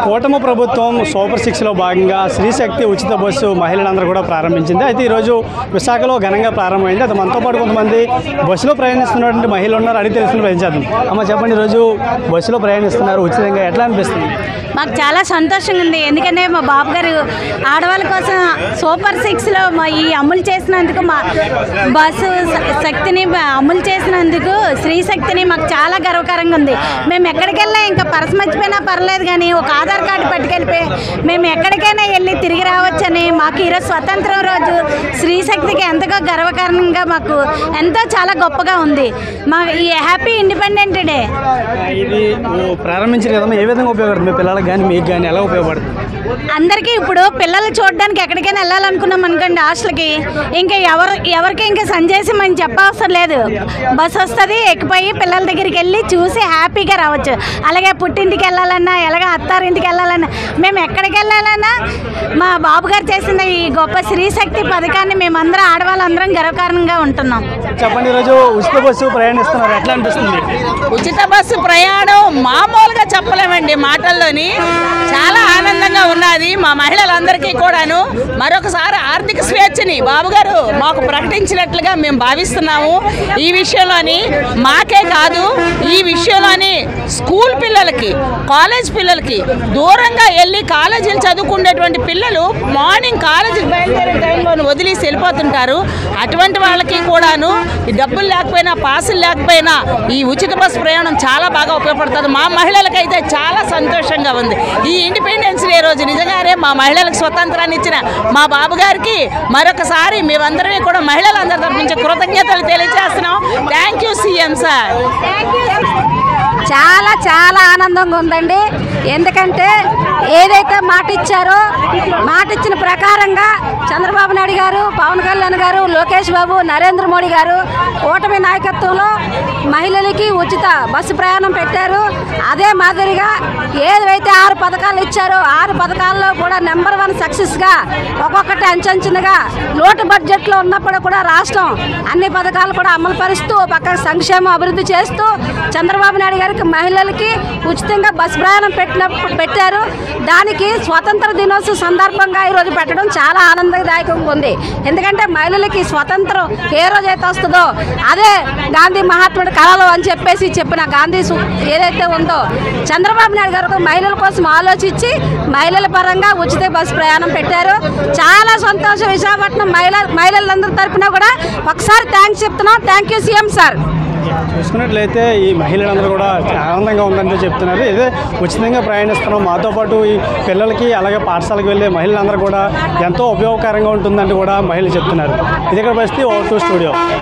కూటమి ప్రభుత్వం సూపర్ 6లో భాగంగా శ్రీశక్తి ఉచిత బస్సు మహిళలందరూ కూడా ప్రారంభించింది. అయితే ఈరోజు విశాఖలో ఘనంగా ప్రారంభమైంది. అది మనతో పాటు కొంతమంది బస్సులో ప్రయాణిస్తున్నటువంటి మహిళలు ఉన్నారు. అడిగి తెలుసుకుని ప్రయత్నించాం. అమ్మ చెప్పండి, ఈరోజు బస్సులో ప్రయాణిస్తున్నారు ఉచితంగా, ఎట్లా అనిపిస్తుంది? మాకు చాలా సంతోషంగా ఉంది. ఎందుకంటే మా బాబు గారు ఆడవాళ్ళ కోసం సూపర్ 6లో ఈ అమలు చేసినందుకు, మా బస్సు శక్తిని అమలు చేసినందుకు, శ్రీశక్తిని మాకు చాలా గర్వకారంగా ఉంది. మేము ఎక్కడికి వెళ్ళా ఇంకా పర్స్ మర్చిపోయినా పర్లేదు కానీ ఒక ఆధార్ కార్డు పట్టుకెళ్ళిపోయి మేము ఎక్కడికైనా వెళ్ళి తిరిగి రావచ్చని మాకు ఈరోజు స్వతంత్రం రోజు శ్రీశక్తికి ఎంతగా గర్వకారణంగా మాకు ఎంతో చాలా గొప్పగా ఉంది. మా ఈ హ్యాపీ ఇండిపెండెంట్ డే ఇది ప్రారంభించిన కదా, ఏ విధంగా ఉపయోగపడుతుంది పిల్లలకు కానీ మీకు కానీ, ఎలా ఉపయోగపడుతుంది? అందరికీ ఇప్పుడు పిల్లలు చూడడానికి ఎక్కడికైనా వెళ్ళాలనుకున్నాం అనుకోండి హాస్టల్కి, ఇంకా ఎవరికి ఇంకా సంజేసి మనం చెప్పవసరం లేదు. బస్సు వస్తుంది, ఎక్కిపోయి పిల్లల దగ్గరికి వెళ్ళి చూసి హ్యాపీగా రావచ్చు. అలాగే పుట్టింటికి వెళ్ళాలన్నా, ఎలాగ అత్తారింటికి వెళ్ళాలన్నా, మేము ఎక్కడికి వెళ్ళాలన్నా మా బాబు గారు చేసిన ఈ గొప్ప శ్రీశక్తి పథకాన్ని మేమందరం ఆడవాళ్ళందరం గర్వకారణంగా ఉంటున్నాం. చెప్పండి, ఈరోజు ఉచిత బస్సు ప్రయాణిస్తున్నారు, ఎట్లా అనిపిస్తుంది? ఉచిత బస్సు ప్రయాణం మామూలుగా చెప్పలేమండి, మాటల్లోని చాలా ఆనందంగా ఉన్నది. మా మహిళలందరికీ కూడాను మరొకసారి ఆర్థిక స్వేచ్ఛని బాబుగారు మాకు ప్రకటించినట్లుగా మేము భావిస్తున్నాము. ఈ విషయంలోని మాకే కాదు, ఈ విషయంలోని స్కూల్ పిల్లలకి, కాలేజ్ పిల్లలకి, దూరంగా వెళ్ళి కాలేజీలు చదువుకునేటువంటి పిల్లలు మార్నింగ్ కాలేజీకి బయలుదేరే టైంలో వదిలేసి వెళ్ళిపోతుంటారు. అటువంటి వాళ్ళకి కూడాను ఈ డబ్బులు లేకపోయినా, పాసులు లేకపోయినా ఈ ఉచిత బస్సు ప్రయాణం చాలా బాగా ఉపయోగపడుతుంది. మా మహిళలకైతే చాలా సంతోషంగా ఉంది. ఈ ఇండిపెండెన్స్ డే రోజు నిజంగానే మా మహిళలకు స్వతంత్రాన్ని ఇచ్చిన మా బాబు గారికి మరొకసారి మేమందరమే కూడా మహిళలందరి తరఫు నుంచి కృతజ్ఞతలు తెలియజేస్తున్నాం. Thank you CM sir. చాలా చాలా ఆనందంగా ఉందండి. ఎందుకంటే ఏదైతే మాట ఇచ్చారో మాట ఇచ్చిన ప్రకారంగా చంద్రబాబు నాయుడు గారు, పవన్ కళ్యాణ్ గారు, లోకేష్ బాబు, నరేంద్ర మోడీ గారు కూటమి నాయకత్వంలో మహిళలకి ఉచిత బస్సు ప్రయాణం పెట్టారు. అదే మాదిరిగా ఏదైతే 6 పథకాలు ఇచ్చారో 6 పథకాల్లో కూడా నెంబర్ 1 సక్సెస్గా ఒక్కొక్కటి అంచెంచుగా లోటు బడ్జెట్లో ఉన్నప్పుడు కూడా రాష్ట్రం అన్ని పథకాలు కూడా అమలు పరుస్తూ పక్క సంక్షేమం అభివృద్ధి చేస్తూ చంద్రబాబు నాయుడు గారికి మహిళలకి ఉచితంగా బస్సు ప్రయాణం పెట్టారు. దానికి స్వాతంత్ర దినోత్సవం సందర్భంగా ఈరోజు పెట్టడం చాలా ఆనందదాయకంగా ఉంది. ఎందుకంటే మహిళలకి స్వతంత్రం ఏ రోజైతే వస్తుందో అదే గాంధీ మహాత్ముడి కళలు అని చెప్పేసి చెప్పిన గాంధీ ఏదైతే ఉందో చంద్రబాబు నాయుడు గారు మహిళల కోసం ఆలోచించి మహిళల పరంగా ఉచిత బస్సు ప్రయాణం పెట్టారు. చాలా సంతోషం. విశాఖపట్నం మహిళలందరి తరఫున కూడా ఒకసారి థ్యాంక్స్ చెప్తున్నాం. Thank you CM sir. చూసుకున్నట్లయితే ఈ మహిళలందరూ కూడా ఆనందంగా ఉందంటే చెప్తున్నారు. ఇదే ఉచితంగా ప్రయాణిస్తున్నాం, మాతో పాటు ఈ పిల్లలకి అలాగే పాఠశాలకు వెళ్ళే మహిళలందరూ కూడా ఎంతో ఉపయోగకరంగా ఉంటుందంటే కూడా మహిళలు చెప్తున్నారు. ఇది ఇక్కడ పరిస్థితి O2 స్టూడియో.